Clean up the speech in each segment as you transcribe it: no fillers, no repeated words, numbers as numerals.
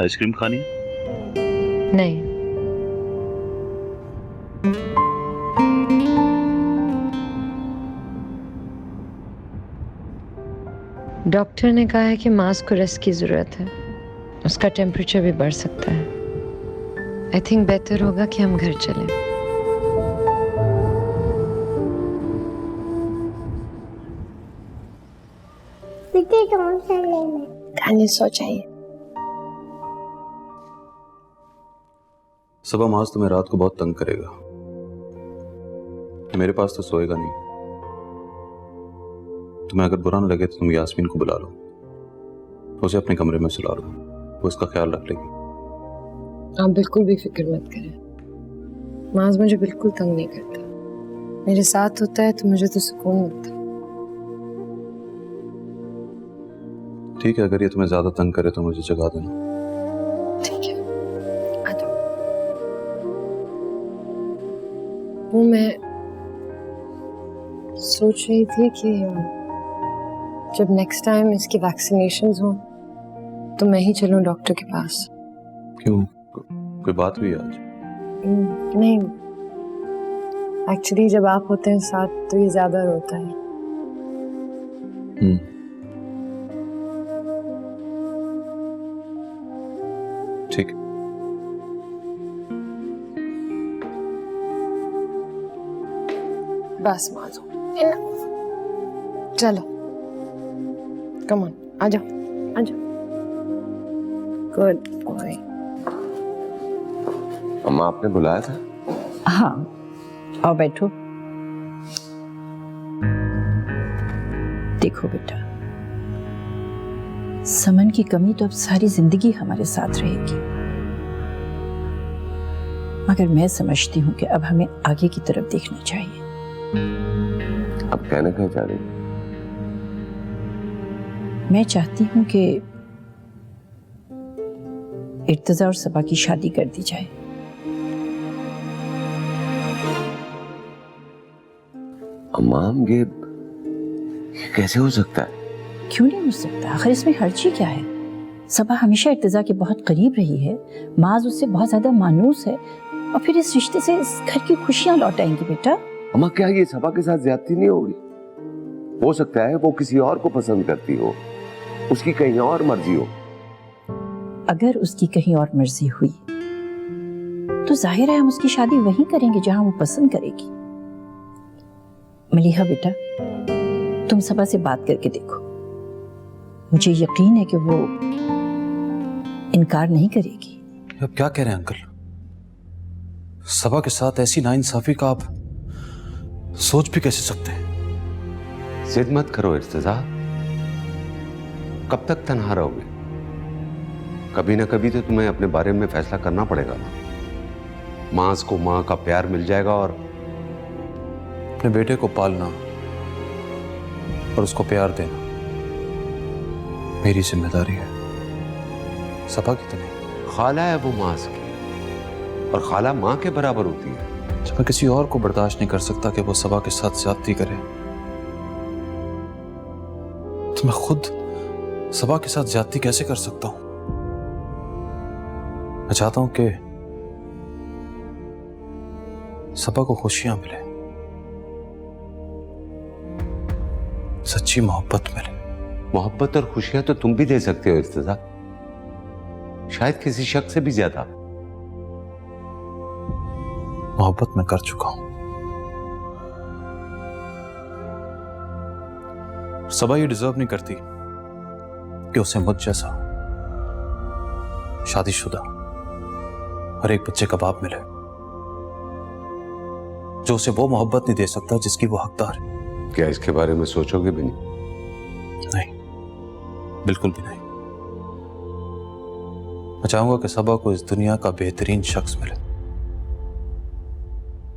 Ice cream खानी है? नहीं। डॉक्टर ने कहा है कि मास को रेस्ट की जरूरत है, उसका टेम्परेचर भी बढ़ सकता है। आई थिंक बेहतर होगा कि हम घर चलें। खाने सो चाहिए। सुबह माज तुम्हें रात को बहुत तंग करेगा, मेरे पास तो सोएगा नहीं। तुम्हें अगर बुरा ना लगे तो तुम यास्मीन को बुला लो, उसे अपने कमरे में सुला लो, वो इसका ख्याल रख लेगी। आप बिल्कुल भी फिक्र मत करें, माज मुझे बिल्कुल तंग नहीं करता। मेरे साथ होता है तो मुझे तो सुकून मिलता है। ठीक है, अगर ये तुम्हें ज्यादा तंग करे तो मुझे जगा देना। ठीक है, आ जाओ। वो मैं सोच रही थी कि जब नेक्स्ट टाइम इसकी वैक्सीनेशंस हो तो मैं ही चलूं डॉक्टर के पास। क्यों, कोई बात हुई आज? नहीं, एक्चुअली जब आप होते हैं साथ तो ये ज्यादा रोता है। ठीक। बस माजो, चलो, कम ऑन, आ जाओ, आ जाओ। Good boy. अम्मा, आपने बुलाया था? हाँ, आओ बैठो। देखो बेटा, समन की कमी तो अब सारी जिंदगी हमारे साथ रहेगी, मगर मैं समझती हूँ कि अब हमें आगे की तरफ देखना चाहिए। अब कहना क्या चाह रही? मैं चाहती हूँ कि इर्तिजा और सबा की शादी कर दी जाए। अम्मा, ये कैसे हो सकता है? क्यों नहीं हो सकता? आखिर इसमें हर्जी क्या है? सबा हमेशा इर्तिजा के बहुत करीब रही है, माज उससे बहुत ज्यादा मानूस है, और फिर इस रिश्ते से इस घर की खुशियां लौट आएंगी बेटा। अम्मा, क्या ये सबा के साथ ज्यादती नहीं होगी? हो सकता है वो किसी और को पसंद करती हो, उसकी कहीं और मर्जी हो। अगर उसकी कहीं और मर्जी हुई तो जाहिर है हम उसकी शादी वहीं करेंगे जहां वो पसंद करेगी। मलिहा बेटा, तुम सबा से बात करके देखो, मुझे यकीन है कि वो इनकार नहीं करेगी। अब क्या कह रहे हैं अंकल? सबा के साथ ऐसी नाइंसाफी का आप सोच भी कैसे सकते हैं? जिद मत करो इर्तिजा, कब तक तन्हा रहोगे? कभी ना कभी तो तुम्हें अपने बारे में फैसला करना पड़ेगा ना। माँ को माँ का प्यार मिल जाएगा और अपने बेटे को पालना और उसको प्यार देना मेरी जिम्मेदारी है, सबा की तो नहीं। खाला है वो माँ की, और खाला माँ के बराबर होती है। जब मैं किसी और को बर्दाश्त नहीं कर सकता कि वो सबा के साथ ज्यादती करे, तो मैं खुद सबा के साथ ज्यादती कैसे कर सकता हूं? मैं चाहता हूं कि सबा को खुशियां मिले, सच्ची मोहब्बत मिले। मोहब्बत और खुशियां तो तुम भी दे सकते हो इर्तिजा, शायद किसी शख्स से भी ज्यादा। मोहब्बत मैं कर चुका हूं। सबा ये डिजर्व नहीं करती कि उसे मुझ जैसा शादीशुदा और एक बच्चे का बाप मिले, जो उसे वो मोहब्बत नहीं दे सकता जिसकी वो हकदार है। क्या इसके बारे में सोचोगे भी नहीं? नहीं, बिल्कुल भी नहीं। मैं चाहूंगा कि सबा को इस दुनिया का बेहतरीन शख्स मिले,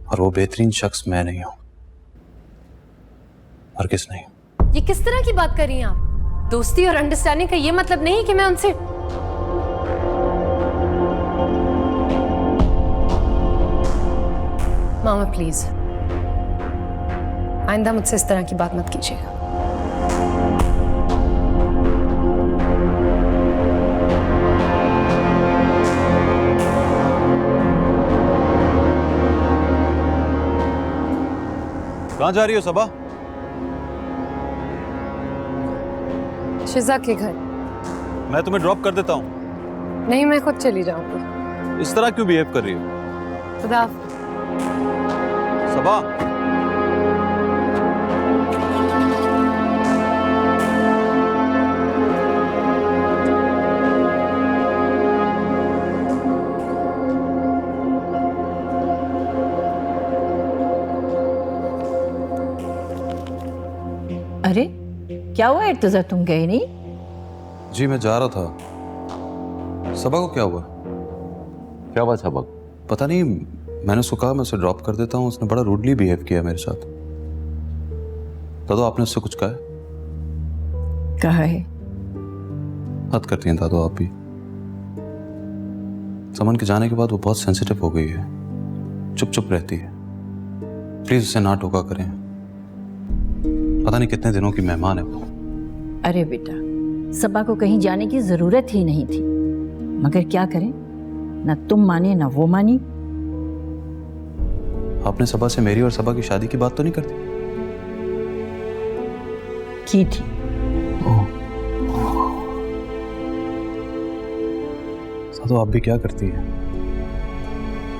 और वो बेहतरीन शख्स मैं नहीं हूं, और किस नहीं। ये किस तरह की बात कर रही हैं आप? दोस्ती और अंडरस्टैंडिंग का ये मतलब नहीं कि मैं उनसे। मामा प्लीज, आइंदा मुझसे इस तरह की बात मत कीजिएगा। कहाँ जा रही हो सबा? शिजा के घर। मैं तुम्हें ड्रॉप कर देता हूँ। नहीं, मैं खुद चली जाऊंगी। इस तरह क्यों बिहेव कर रही हो? खुदा। सबा, अरे क्या हुआ इर्तजा, तुम गए नहीं? जी मैं जा रहा था। सबा को क्या हुआ? क्या हुआ सबक? पता नहीं, मैंने उसको कहा मैं उसे ड्रॉप कर देता हूँ, उसने बड़ा रूडली बिहेव किया मेरे साथ। दादू आपने उससे कुछ कहा है? कहा है। हद करती हैं दादू आप भी। समन के जाने के बाद वो बहुत सेंसिटिव हो गई है, चुप चुप रहती है। प्लीज उसे ना टोका करें, पता नहीं कितने दिनों की मेहमान है वो। अरे बेटा, सबा को कहीं जाने की जरूरत ही नहीं थी, मगर क्या करें, ना तुम माने ना वो मानी। आपने सबा से मेरी और सबा की शादी की बात तो नहीं करती? की थी। तो आप भी क्या करती है?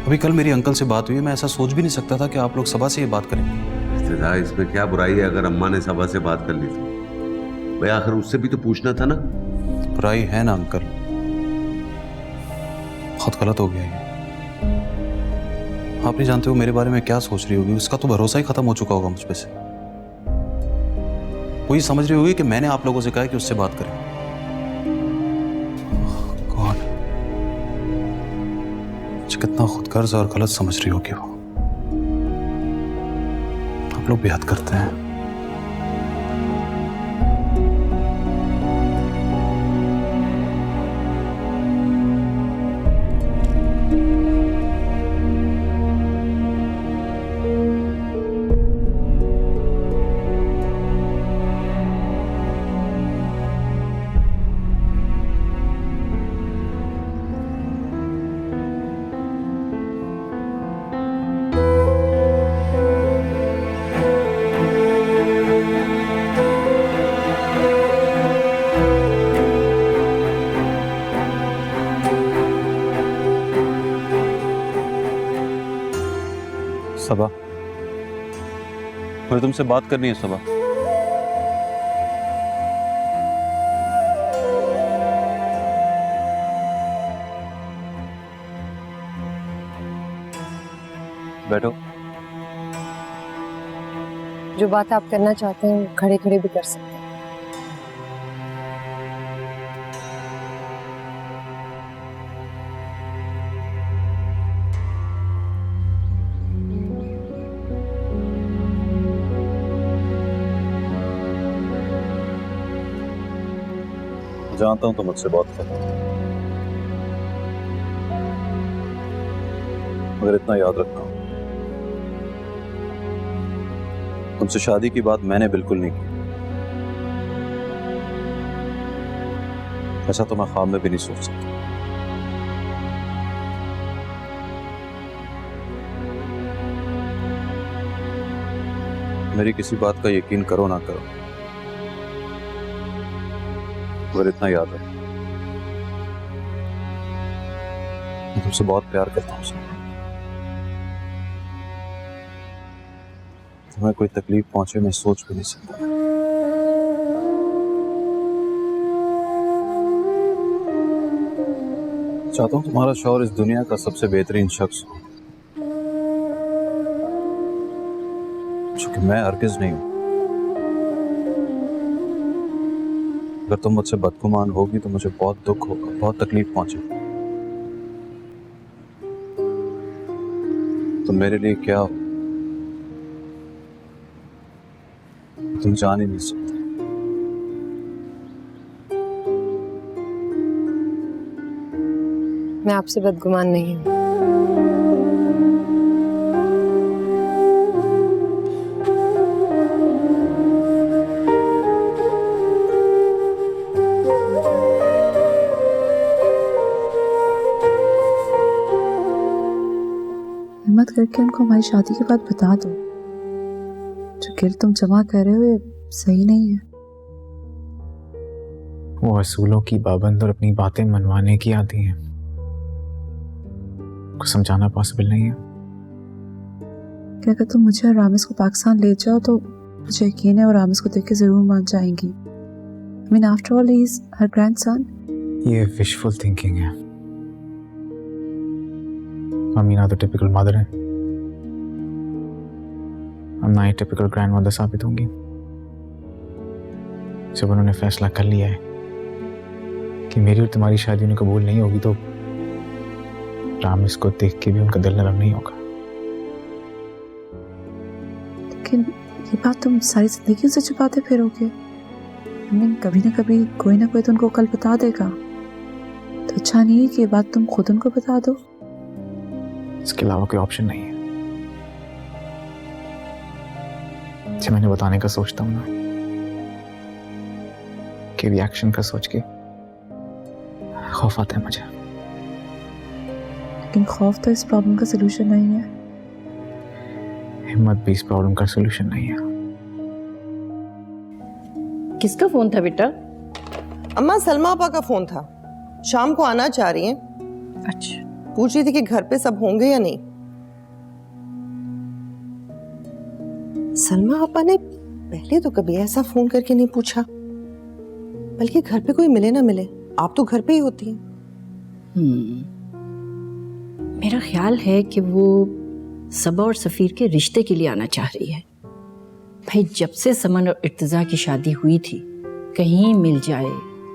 अभी कल मेरी अंकल से बात हुई है, मैं ऐसा सोच भी नहीं सकता था कि आप लोग सबा से ये बात करेंगे। इसमें क्या बुराई है अगर अम्मा ने सबा से बात कर ली तो? भाई आखिर उससे भी तो पूछना था ना। बुराई है ना अंकल, बहुत गलत हो गया ये। आप नहीं जानते हो मेरे बारे में क्या सोच रही होगी, उसका तो भरोसा ही खत्म हो चुका होगा मुझ पे से। वो ये समझ रही होगी कि मैंने आप लोगों से कहा कि उससे बात करें। गॉड, मुझे कितना खुदगर्ज और गलत समझ रही होगी वो। आप लोग भी हद करते हैं। सबा, मुझे तुमसे बात करनी है सबा। बैठो। जो बात आप करना चाहते हैं खड़े खड़े भी कर सकते हैं। जानता हूं तुम मुझसे बहुत करते हो, मगर इतना याद रखना, तुमसे शादी की बात मैंने बिल्कुल नहीं की। ऐसा तो मैं ख्वाब में भी नहीं सोच सकता। मेरी किसी बात का यकीन करो ना करो, मगर इतना याद है, मैं तुमसे बहुत प्यार करता हूँ। तुम्हें कोई तकलीफ पहुंचे मैं सोच भी नहीं सकता। चाहता हूँ तुम्हारा शौहर इस दुनिया का सबसे बेहतरीन शख्स हो, जो कि मैं हरगिज़ नहीं हूं। अगर तुम मुझसे बदगुमान होगी तो मुझे बहुत दुख होगा, बहुत तकलीफ पहुंचेगी। तुम मेरे लिए क्या हो तुम जान ही नहीं सकते। मैं आपसे बदगुमान नहीं हूँ। हिम्मत करके उनको हमारी शादी की बात बता दो, गिल्ट तुम जमा कर रहे हो ये सही नहीं है। वो असूलों की पाबंद और अपनी बातें मनवाने की आती हैं, को समझाना पॉसिबल नहीं है। कि अगर तुम मुझे और रामिस को पाकिस्तान ले जाओ तो मुझे यकीन है वो रामिस को देख के जरूर मान जाएंगी। I mean, after all, he is her grandson. ये विशफुल थिंकिंग है। अमीना तो टिपिकल मदर है, अम्मा ही टिपिकल ग्रैंडमदर साबित होंगी। जब उन्होंने फैसला कर लिया है कि मेरी और तुम्हारी शादी उन्हें कबूल नहीं होगी, तो रामिस को देख के भी उनका दिल नरम नहीं होगा। लेकिन ये बात तुम सारी जिंदगी से छुपाते फिरोगे। I mean, कभी ना कभी कोई ना कोई तो उनको कल बता देगा। तो अच्छा नहीं है कि ये बात तुम खुद उनको बता दो। इसके अलावा कोई ऑप्शन नहीं है। जब मैंने बताने का सोचता हूँ ना, कि रिएक्शन का सोच के खौफ आता है मुझे। लेकिन खौफ तो इस प्रॉब्लम का सलूशन नहीं है। हिम्मत भी इस प्रॉब्लम का सलूशन नहीं है। किसका फोन था बेटा? अम्मा सलमा आपा का फोन था, शाम को आना चाह रही हैं। अच्छा, पूछ रही थी कि घर पे सब होंगे या नहीं। सलमा आपा ने पहले तो कभी ऐसा फोन करके नहीं पूछा, बल्कि घर पे कोई मिले ना मिले आप तो घर पे ही होती हैं। मेरा ख्याल है कि वो सबा और सफीर के रिश्ते के लिए आना चाह रही है। भाई जब से समन और इर्तिजा की शादी हुई थी, कहीं मिल जाए,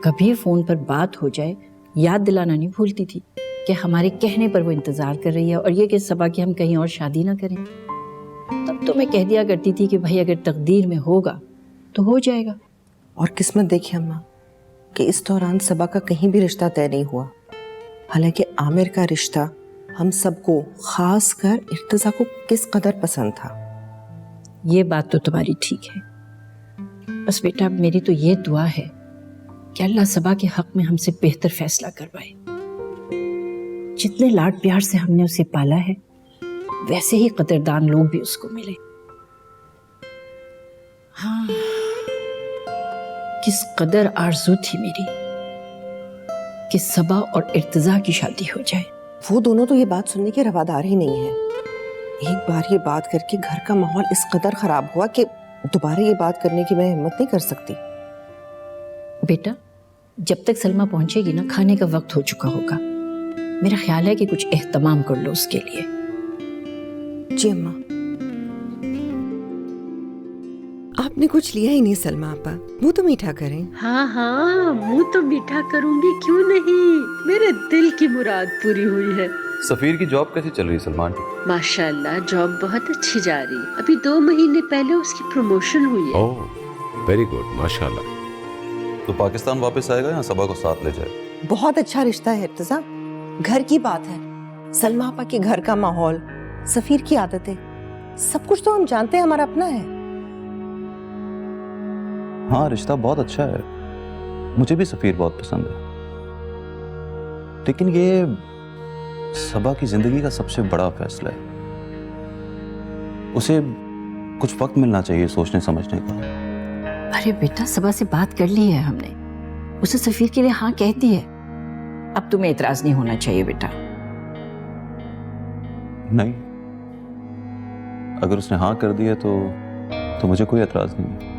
कभी फोन पर बात हो जाए, याद दिलाना नहीं भूलती थी कि हमारे कहने पर वो इंतजार कर रही है, और ये कि सबा कि हम कहीं और शादी ना करें। तब तो मैं कह दिया करती थी कि भाई अगर तकदीर में होगा तो हो जाएगा। और किस्मत देखी अम्मा कि इस दौरान सबा का कहीं भी रिश्ता तय नहीं हुआ। हालांकि आमिर का रिश्ता हम सबको, खास कर इर्तिजा को किस कदर पसंद था। ये बात तो तुम्हारी ठीक है। बस बेटा मेरी तो ये दुआ है कि अल्लाह सबा के हक में हमसे बेहतर फैसला करवाए। जितने लाड प्यार से हमने उसे पाला है, वैसे ही कदरदान लोग भी उसको मिले। हाँ, किस कदर आरज़ू थी मेरी कि सबा और इर्तिजा की शादी हो जाए। वो दोनों तो ये बात सुनने के रवादार ही नहीं है। एक बार ये बात करके घर का माहौल इस कदर खराब हुआ कि दोबारा ये बात करने की मैं हिम्मत नहीं कर सकती। बेटा जब तक सलमा पहुंचेगी ना, खाने का वक्त हो चुका होगा। मेरा ख्याल है कि कुछ एहतमाम कर लो उसके लिए। जी अम्मा। आपने कुछ लिया ही नहीं सलमा आपा, मुंह तो मीठा करें। हाँ हाँ, मुंह तो मीठा करूंगी, क्यों नहीं। मेरे दिल की मुराद पूरी हुई है। सफीर की जॉब कैसी चल रही है सलमान? माशाल्लाह जॉब बहुत अच्छी जा रही है। अभी 2 महीने पहले उसकी प्रमोशन हुई है। ओह वेरी गुड, माशाल्लाह। तो पाकिस्तान वापस आएगा या सबा को साथ ले जाए? बहुत अच्छा रिश्ता है इर्तिजा, घर की बात है। सलमा आपा के घर का माहौल, सफीर की आदतें, सब कुछ तो हम जानते हैं, हमारा अपना है। हाँ रिश्ता बहुत अच्छा है, मुझे भी सफीर बहुत पसंद है। लेकिन ये सबा की जिंदगी का सबसे बड़ा फैसला है, उसे कुछ वक्त मिलना चाहिए सोचने समझने का। अरे बेटा सबा से बात कर ली है हमने, उसे सफीर के लिए हाँ कह दी है। अब तुम्हें इतराज नहीं होना चाहिए बेटा। नहीं, अगर उसने हाँ कर दी है तो मुझे कोई एतराज नहीं है।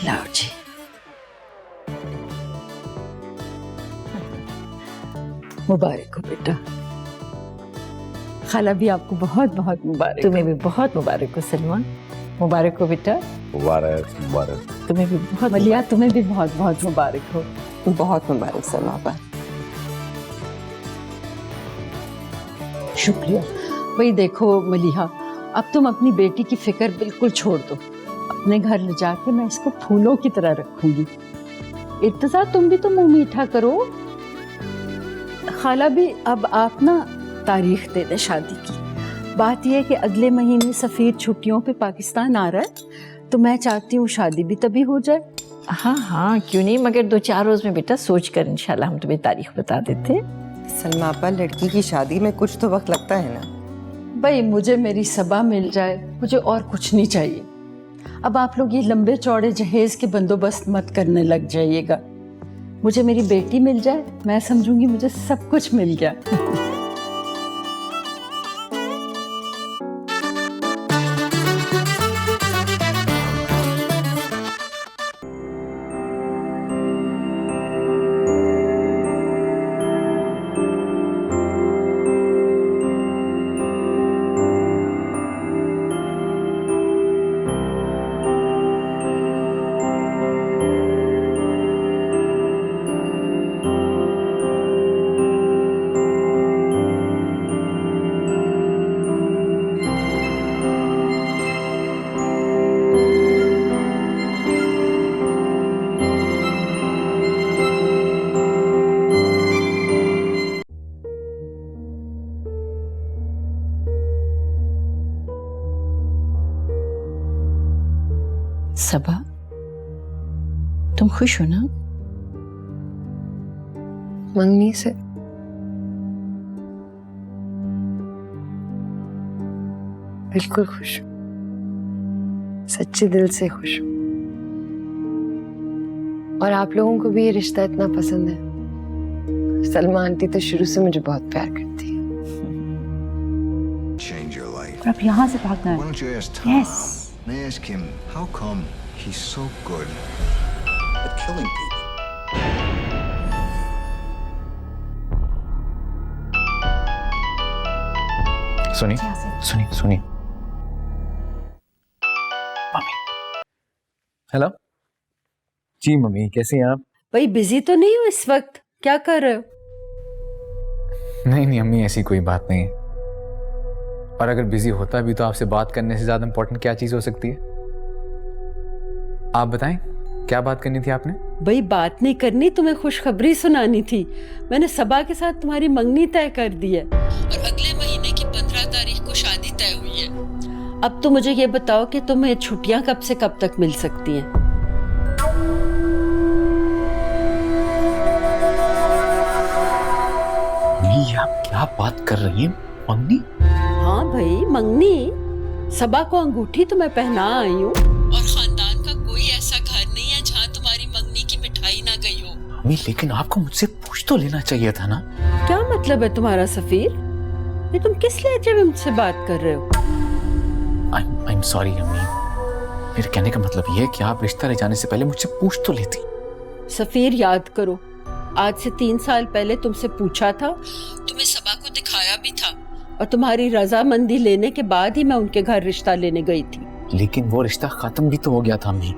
लाओ जी। मुबारक हो बेटा। खाला भी आपको बहुत बहुत मुबारक। तुम्हें भी बहुत मुबारक हो सलमान। मुबारक हो बेटा। मुबारक मुबारक। तुम्हें भी बहुत मलिया, तुम्हें भी बहुत बहुत मुबारक हो। बहुत मुबारक सलमा आपा। शुक्रिया। भाई देखो मलिहा, अब तुम अपनी बेटी की फिक्र बिल्कुल छोड़ दो। अपने घर ले जाके मैं इसको फूलों की तरह रखूंगी। इर्तिजा तुम भी तो मुंह मीठा करो। खाला भी अब आप ना तारीख दे दे शादी की। बात यह है कि अगले महीने सफीर छुट्टियों पे पाकिस्तान आ रहा है, तो मैं चाहती हूँ शादी भी तभी हो जाए। हाँ हाँ क्यों नहीं, मगर 2-4 रोज में बेटा सोच कर इंशाल्लाह हम तुम्हें तारीख बता देते। सलमा आपा, लड़की की शादी में कुछ तो वक्त लगता है ना। भाई मुझे मेरी सबा मिल जाए, मुझे और कुछ नहीं चाहिए। अब आप लोग ये लंबे चौड़े जहेज के बंदोबस्त मत करने लग जाइएगा। मुझे मेरी बेटी मिल जाए, मैं समझूंगी मुझे सब कुछ मिल गया। सबा, तुम खुश हो ना? मंगनी से बिल्कुल खुश हूँ, सच्चे दिल से खुश हूँ। और आप लोगों को भी ये रिश्ता इतना पसंद है। सलमा आंटी तो शुरू से मुझे बहुत प्यार करती है। अब यहाँ से भागना है। Yes. May I ask him how come he's so good at killing people? सुनिए सुनिए सुनिए। मम्मी। हेलो जी मम्मी, कैसे हैं आप? भाई बिजी तो नहीं हो इस वक्त? क्या कर रहे हो? नहीं नहीं अम्मी, ऐसी कोई बात नहीं है। और अगर बिजी होता भी तो आपसे बात करने से ज्यादा इंपॉर्टेंट क्या चीज हो सकती है? आप बताएं, क्या बात करनी थी आपने? भाई बात नहीं करनी, तुम्हें खुशखबरी सुनानी थी। मैंने सबा के साथ तुम्हारी मंगनी तय कर दी है और अगले महीने की 15 तारीख को शादी तय हुई है। अब तो मुझे ये बताओ कि तुम्हें छुट्टियां कब से कब तक मिल सकती हैं? ये आप क्या बात कर रही हैं? मंगनी? हाँ भाई मंगनी। सबा को अंगूठी तो मैं पहना आई हूँ और खानदान का कोई ऐसा घर नहीं है जहाँ तुम्हारी मंगनी की मिठाई ना गई हो। अम्मी लेकिन आपको मुझसे पूछ तो लेना चाहिए था ना। क्या मतलब है तुम्हारा सफीर? ये तुम किस लहजे में मुझसे बात कर रहे हो? I'm sorry अम्मी, मेरे कहने का मतलब ये है कि आप रिश्ता ले जाने से पहले मुझसे पूछ तो लेती। सफीर याद करो, आज से 3 साल पहले तुमसे पूछा था, तुम्हें सबा को दिखाया भी था और तुम्हारी रजामंदी लेने के बाद ही मैं उनके घर रिश्ता लेने गई थी। लेकिन वो रिश्ता खत्म भी तो हो गया था अम्मी।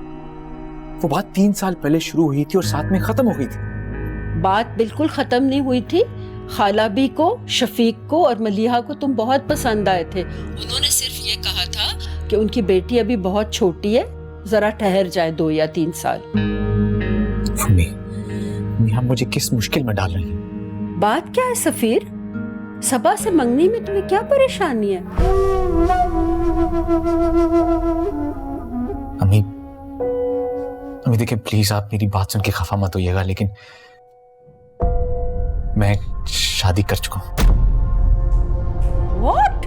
वो बात 3 साल पहले शुरू हुई थी और साथ में खत्म हो गई थी। बात बिल्कुल खत्म नहीं हुई थी। खाला भी को, शफीक को और मलिहा को तुम बहुत पसंद आए थे। उन्होंने सिर्फ ये कहा था कि उनकी बेटी अभी बहुत छोटी है, जरा ठहर जाए 2 या 3 साल। अम्मी, आप मुझे किस मुश्किल में डाल रही हैं? बात क्या है सफीर? सबा से मंगनी में तुम्हें क्या परेशानी है? अम्मी देखिए प्लीज, आप मेरी बात सुन के खफा मत होइएगा, लेकिन मैं शादी कर चुका हूँ। What?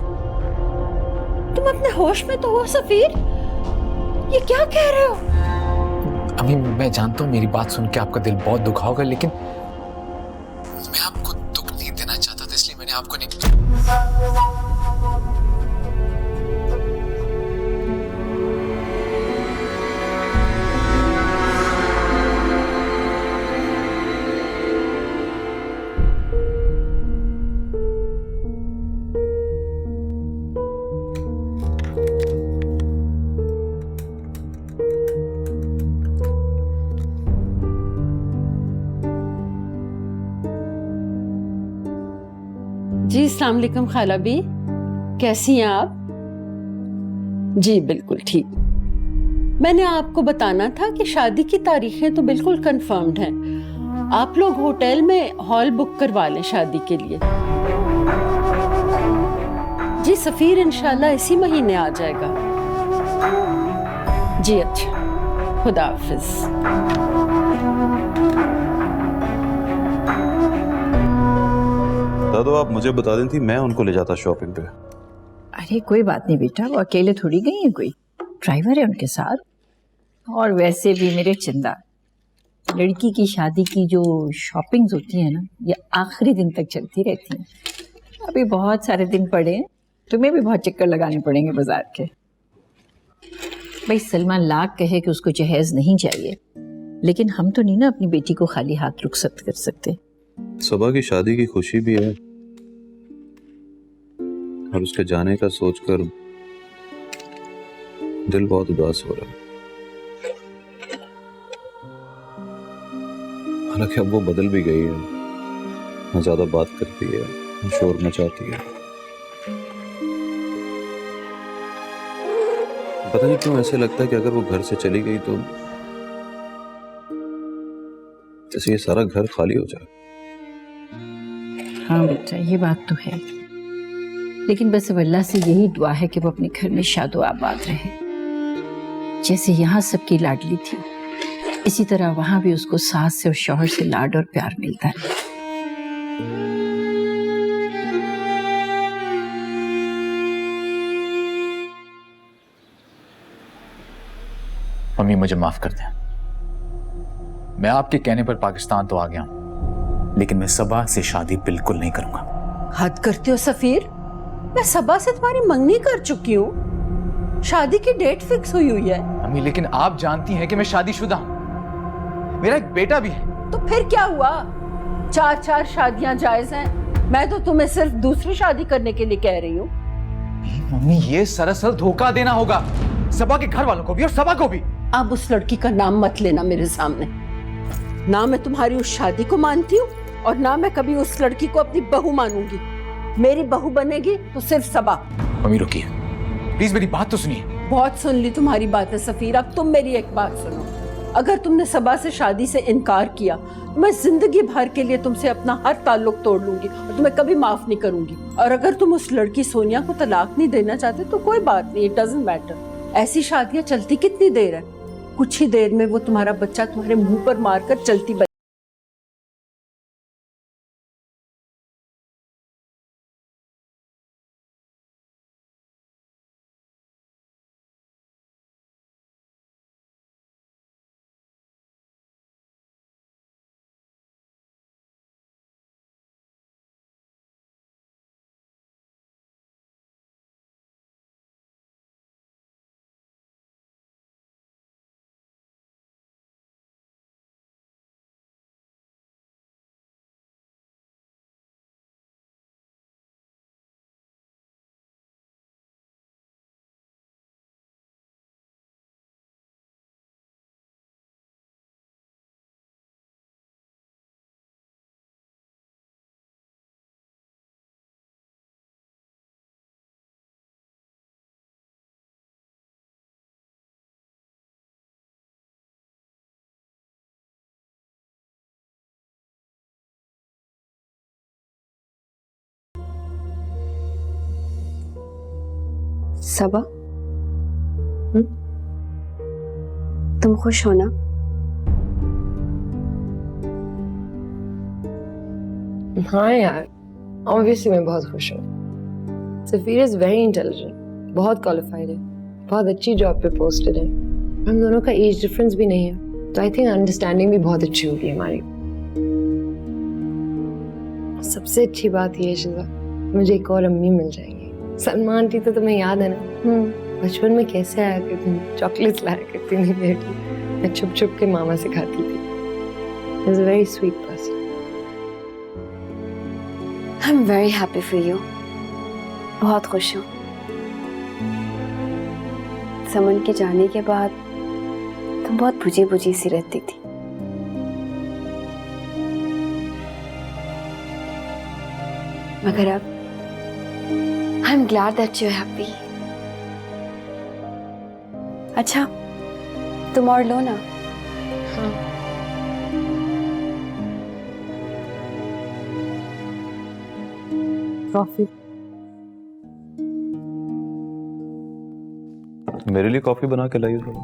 तुम अपने होश में तो हो सफीर? ये क्या कह रहे हो? अम्मी मैं जानता हूँ मेरी बात सुन के आपका दिल बहुत दुखा होगा, लेकिन मैं आपको दुख नहीं देना चाहता था, इसलिए मैंने आपको नहीं। जी अस्सलाम वालेकुम खाला बी, कैसी हैं आप? जी बिल्कुल ठीक। मैंने आपको बताना था कि शादी की तारीखें तो बिल्कुल कंफर्म्ड हैं। आप लोग होटल में हॉल बुक करवा लें शादी के लिए। जी सफीर इंशाल्लाह इसी महीने आ जाएगा। जी अच्छा। खुदा हाफिज। दादू आप मुझे बता दें थी, मैं उनको ले जाता शॉपिंग पे। अरे कोई बात नहीं बेटा, वो अकेले थोड़ी गई हैं, कोई ड्राइवर है उनके साथ। और वैसे भी मेरे चंदा, लड़की की शादी की जो शॉपिंग्स होती है ना, ये आखिरी दिन तक चलती रहती हैं। अभी बहुत सारे दिन पड़े हैं, तुम्हें भी बहुत चक्कर लगाने पड़ेंगे बाजार के। भाई सलमान लाख कहे कि उसको जहेज नहीं चाहिए, लेकिन हम तो नहीं ना अपनी बेटी को खाली हाथ रुखसत कर सकते। सबा की शादी की खुशी भी है और उसके जाने का सोचकर दिल बहुत उदास हो रहा है। हालांकि अब वो बदल भी गई है, न ज्यादा बात करती है, न शोर मचाती है। पता नहीं क्यों ऐसे लगता है कि अगर वो घर से चली गई तो जैसे ये सारा घर खाली हो जाए। हाँ बेटा, ये बात तो है, लेकिन बस अब अल्लाह से यही दुआ है कि वो अपने घर में शादो आबाद रहे। जैसे यहाँ सबकी लाडली थी, इसी तरह वहां भी उसको सास से और शौहर से लाड और प्यार मिलता है। मम्मी मुझे माफ कर दें, मैं आपके कहने पर पाकिस्तान तो आ गया हूं, लेकिन मैं सबा से शादी बिल्कुल नहीं करूंगा। हद करते हो सफीर, मैं सबा से तुम्हारी मंगनी कर चुकी हूँ, शादी की डेट फिक्स हुई है। मम्मी लेकिन आप जानती हैं कि मैं शादीशुदा हूं, मेरा एक बेटा भी है। तो फिर क्या हुआ, 4 शादियां जायज हैं। मैं तो तुम्हें सिर्फ दूसरी शादी करने के लिए कह रही हूँ। मम्मी ये सरासर धोखा देना होगा सबा के घर वालों को भी और सबा को भी। अब उस लड़की का नाम मत लेना मेरे सामने। ना मैं तुम्हारी उस शादी को मानती हूँ और ना मैं कभी उस लड़की को अपनी बहू मानूंगी। मेरी बहू बनेगी तो सिर्फ सबा। मम्मी रुकिए, प्लीज मेरी बात तो सुनिए। बहुत सुन ली तुम्हारी बातें सफीर, अब तुम मेरी एक बात सुनो। अगर तुमने सबा से शादी से इनकार किया तो मैं जिंदगी भर के लिए तुमसे अपना हर ताल्लुक तोड़ लूंगी और तुम्हें कभी माफ नहीं करूंगी। और अगर तुम उस लड़की सोनिया को तलाक नहीं देना चाहते तो कोई बात नहीं, इट डजंट मैटर। ऐसी शादियां चलती कितनी देर है, कुछ ही देर में वो तुम्हारा बच्चा तुम्हारे मुंह पर मारकर चलती बन। सबा, तुम खुश हो ना? हाँ यार, ऑब्वियसली मैं बहुत खुश हूँ। सफीर इज वेरी इंटेलिजेंट, बहुत क्वालिफाइड है, बहुत अच्छी जॉब पे पोस्टेड है। हम दोनों का एज डिफरेंस भी नहीं है, तो आई थिंक अंडरस्टैंडिंग भी बहुत अच्छी होगी हमारी। सबसे अच्छी बात ये है शिजा, मुझे एक और अम्मी मिल जाएंगी। सलमान आंटी तो तुम्हें याद है ना, बचपन में कैसे आया करती थी, चॉकलेट्स लाया करती थी मेरे लिए, मैं छुप छुप के मामा से खाती थी। He is a very sweet person. I'm very happy for you. बहुत खुश हूँ। समन के जाने के बाद तुम बहुत बुझी बुझी सी रहती थी। मगर अब I'm glad that you're happy. अच्छा, तुम और लो ना। हाँ। कॉफी मेरे लिए कॉफी बना के लाइए थोड़ा।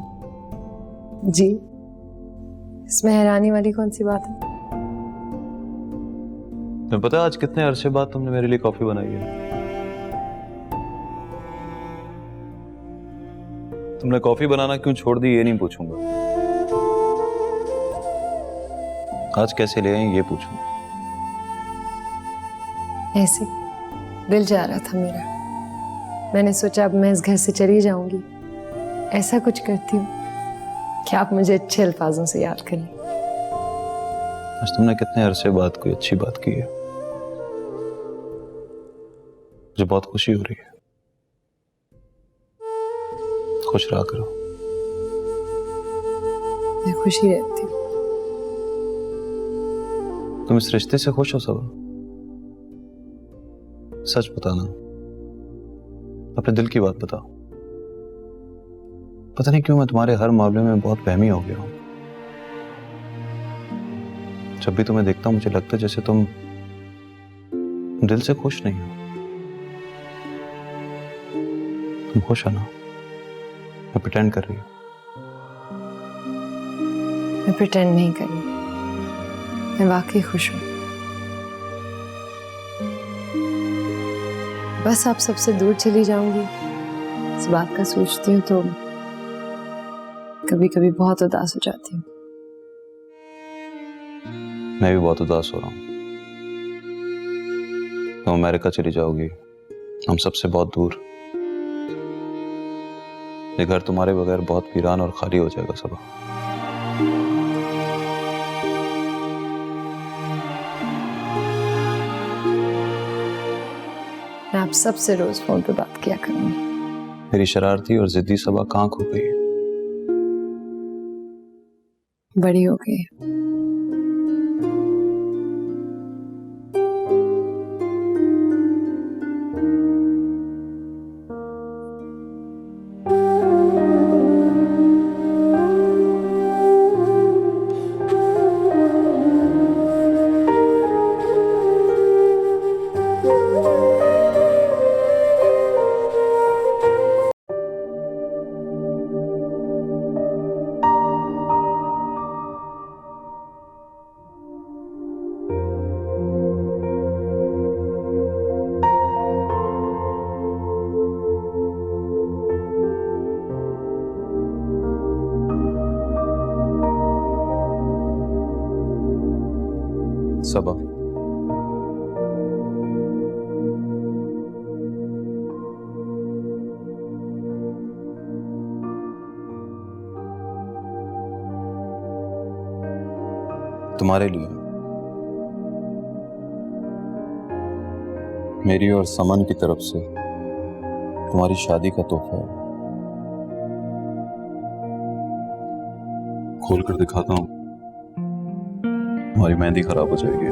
जी, इसमें हैरानी वाली कौन सी बात है? तुम्हें पता है आज कितने अरसे बाद तुमने मेरे लिए कॉफी बनाई है? तुमने कॉफी बनाना क्यों छोड़ दी ये नहीं पूछूंगा, आज कैसे ले आई ये पूछूंगा। ऐसे दिल जा रहा था मेरा, मैंने सोचा अब मैं इस घर से चली जाऊंगी, ऐसा कुछ करती हूँ कि आप मुझे अच्छे अल्फाजों से याद करें। आज तुमने कितने अरसे बाद कोई अच्छी बात की है, मुझे बहुत खुशी हो रही है। खुश रहा करो। मैं खुशी रहती हूँ। तुम इस रिश्ते से खुश हो सब? सच बताना, अपने दिल की बात बताओ। पता नहीं क्यों मैं तुम्हारे हर मामले में बहुत वहमी हो गया हूं। जब भी तुम्हें देखता हूं मुझे लगता है जैसे तुम दिल से खुश नहीं हो। तुम खुश हो ना? मैं प्रिटेंड कर रही हूं? मैं प्रिटेंड नहीं कर रही, मैं वाकई खुश हूं। बस आप सबसे दूर चली जाऊंगी इस बात का सोचती हूँ तो कभी कभी बहुत उदास हो जाती हूँ। मैं भी बहुत उदास हो रहा हूँ। तुम अमेरिका चली जाओगी, हम सबसे बहुत दूर। ये घर तुम्हारे बगैर बहुत वीरान और खाली हो जाएगा सब। मैं आप सबसे रोज फोन पे बात किया करूंगी। मेरी शरारती और जिद्दी सबा कहाँ खो गई है? बड़ी हो गई। सबा, तुम्हारे लिए मेरी और समन की तरफ से तुम्हारी शादी का तोहफा है। खोल कर दिखाता हूं, हमारी मेहंदी खराब हो जाएगी।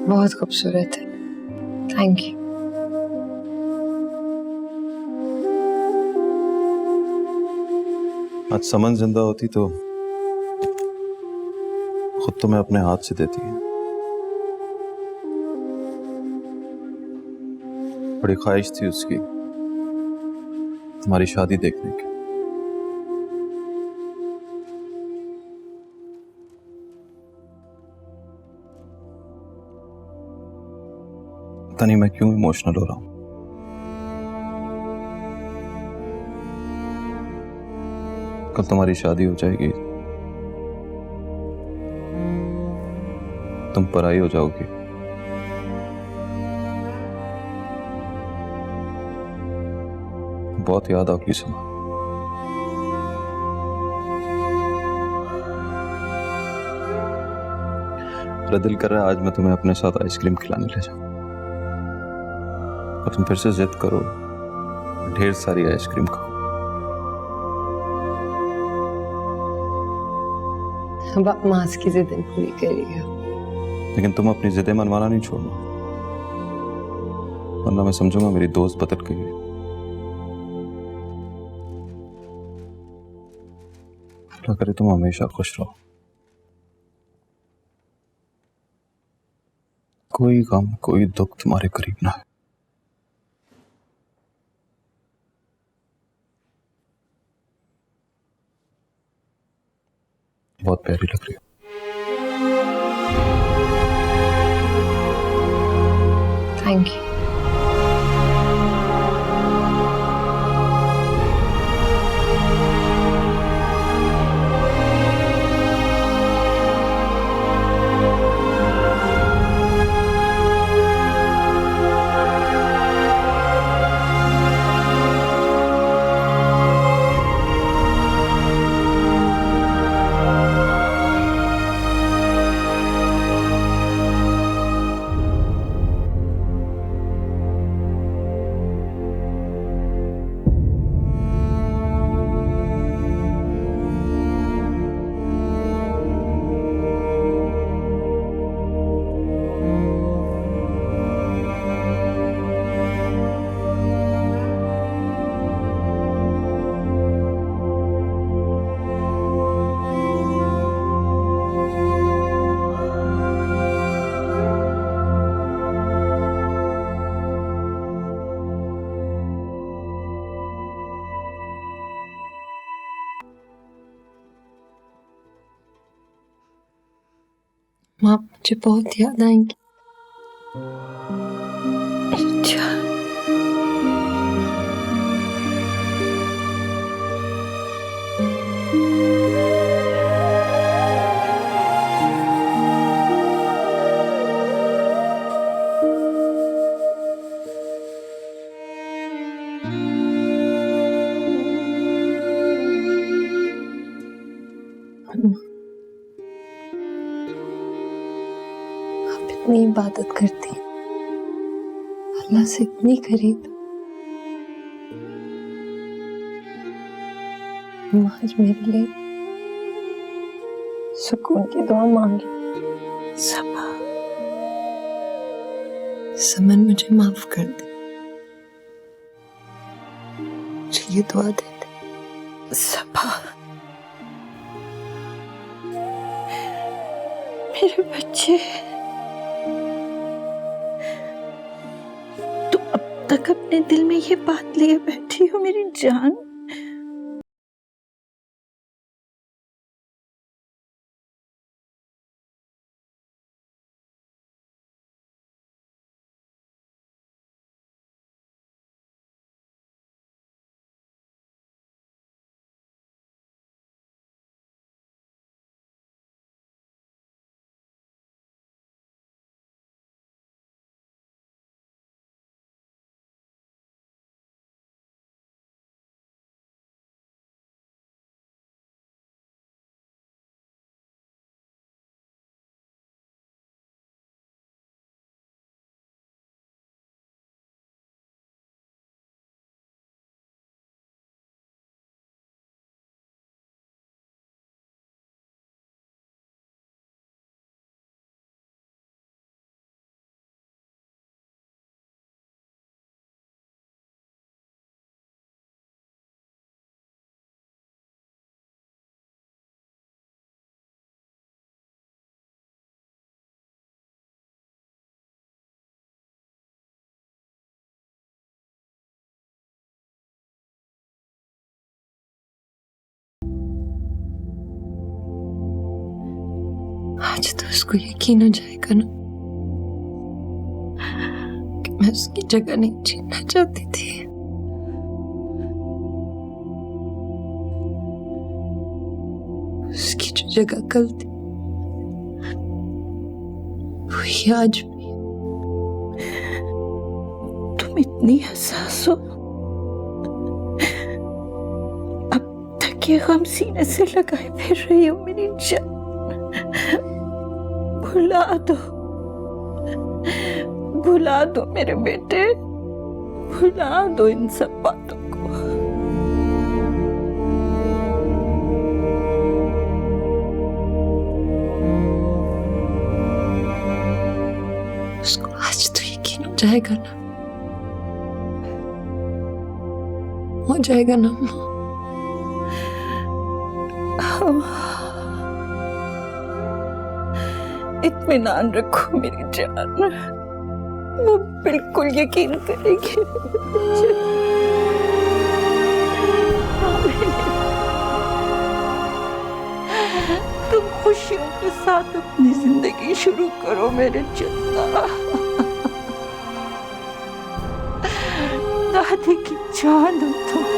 बहुत खूबसूरत है, थैंक यू। आज समन जिंदा होती तो खुद तो मैं अपने हाथ से देती है। बड़ी ख्वाहिश थी उसकी तुम्हारी शादी देखने की। पता नहीं मैं क्यों इमोशनल हो रहा हूं। कल तुम्हारी शादी हो जाएगी, तुम पराई हो जाओगी। बहुत याद आती सुना। मेरा दिल कर रहा है आज मैं तुम्हें अपने साथ आइसक्रीम खिलाने ले जाऊं और तुम फिर से जिद करो, ढेर सारी आइसक्रीम खाओ। अब आप मास की जिद पूरी करिएगा। लेकिन तुम अपनी जिदें मनवाना नहीं छोड़ना, वरना मैं समझूंगा मेरी दोस्त बदल गई है। अल्लाह करे तुम हमेशा खुश रहो, कोई गम कोई दुख तुम्हारे करीब ना है। बहुत प्यारी लग रही हो। Thank you. माँ मुझे बहुत याद आएंगी। अच्छा इतनी इबादत करती हैं, अल्लाह से इतनी करीब, आज मेरे लिए सुकून की दुआ मांगी। सबा समन मुझे माफ कर दे, मुझे ये दुआ दे दे। सबा मेरे बच्चे, तक अपने दिल में ये बात लिए बैठी हो मेरी जान। आज तो उसको यकीन हो जाएगा ना कि मैं उसकी जगह नहीं छीनना चाहती थी। उसकी जो जगह कल थी वही आज भी। तुम इतनी हसास हो, अब तक ये गम सीने से लगाए फिर रही हो मेरी जान। भुला दो मेरे बेटे, भुला दो इन सब बातों को। उसको आज तो यकीन हो जाएगा ना, हो जाएगा ना माँ। इत्मीनान रखो मेरी जान, वो बिल्कुल यकीन करेगी। तुम खुशियों के साथ अपनी जिंदगी शुरू करो मेरे चंदा। दादी की जान हो तुम।